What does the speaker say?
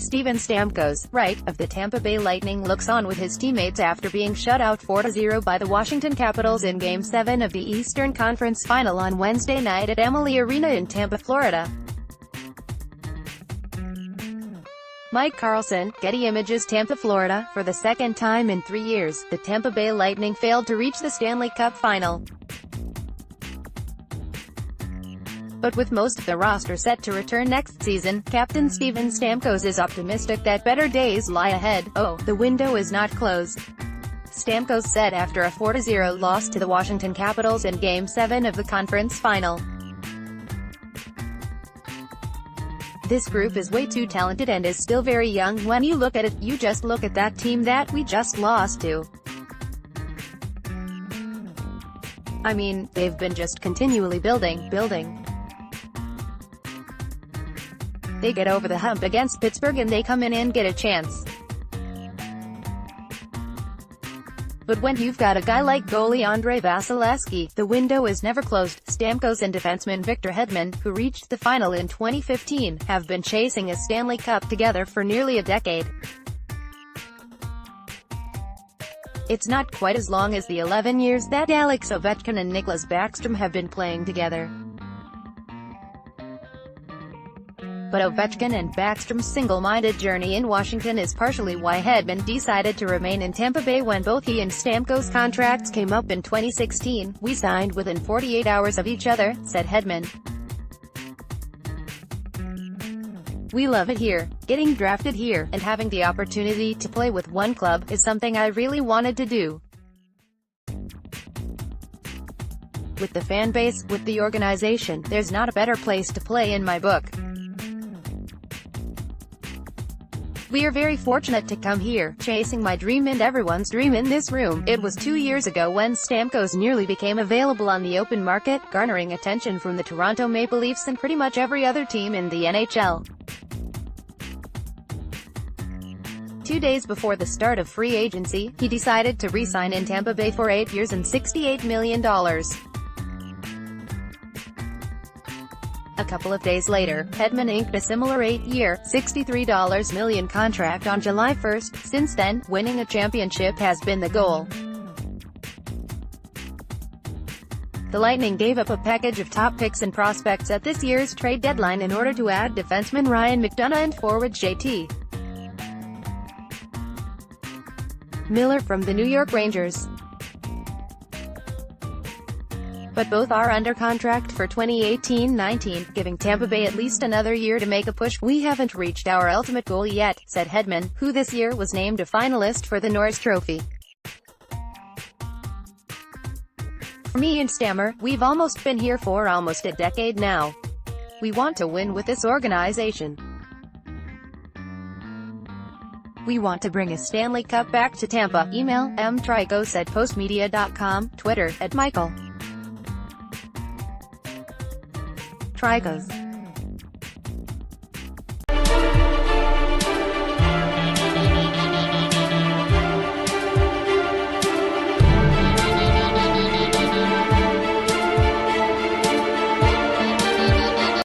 Steven Stamkos, right, of the Tampa Bay Lightning looks on with his teammates after being shut out 4-0 by the Washington Capitals in Game 7 of the Eastern Conference Final on Wednesday night at Amalie Arena in Tampa, Florida. Mike Carlson, Getty Images Tampa, Florida. For the second time in 3 years, the Tampa Bay Lightning failed to reach the Stanley Cup final. But with most of the roster set to return next season, Captain Steven Stamkos is optimistic that better days lie ahead. "Oh, the window is not closed," Stamkos said after a 4-0 loss to the Washington Capitals in Game 7 of the conference final. "This group is way too talented and is still very young. When you look at it, you just look at that team that we just lost to. I mean, they've been just continually building. They get over the hump against Pittsburgh and they come in and get a chance. But when you've got a guy like goalie Andrei Vasilevskiy, the window is never closed." Stamkos and defenseman Victor Hedman, who reached the final in 2015, have been chasing a Stanley Cup together for nearly a decade. It's not quite as long as the 11 years that Alex Ovechkin and Nicklas Backstrom have been playing together. But Ovechkin and Backstrom's single-minded journey in Washington is partially why Hedman decided to remain in Tampa Bay when both he and Stamkos' contracts came up in 2016. "We signed within 48 hours of each other," said Hedman. "We love it here. Getting drafted here, and having the opportunity to play with one club, is something I really wanted to do. With the fan base, with the organization, there's not a better place to play in my book. We are very fortunate to come here, chasing my dream and everyone's dream in this room." It was 2 years ago when Stamkos nearly became available on the open market, garnering attention from the Toronto Maple Leafs and pretty much every other team in the NHL. 2 days before the start of free agency, he decided to re-sign in Tampa Bay for 8 years and $68 million. A couple of days later, Hedman inked a similar 8-year, $63 million contract on July 1. Since then, winning a championship has been the goal. The Lightning gave up a package of top picks and prospects at this year's trade deadline in order to add defenseman Ryan McDonagh and forward JT Miller from the New York Rangers. But both are under contract for 2018-19, giving Tampa Bay at least another year to make a push. "We haven't reached our ultimate goal yet," said Hedman, who this year was named a finalist for the Norris Trophy. "For me and Stammer, we've almost been here for almost a decade now. We want to win with this organization. We want to bring a Stanley Cup back to Tampa." Email, mtricos@postmedia.com, Twitter, @Michael Tricos.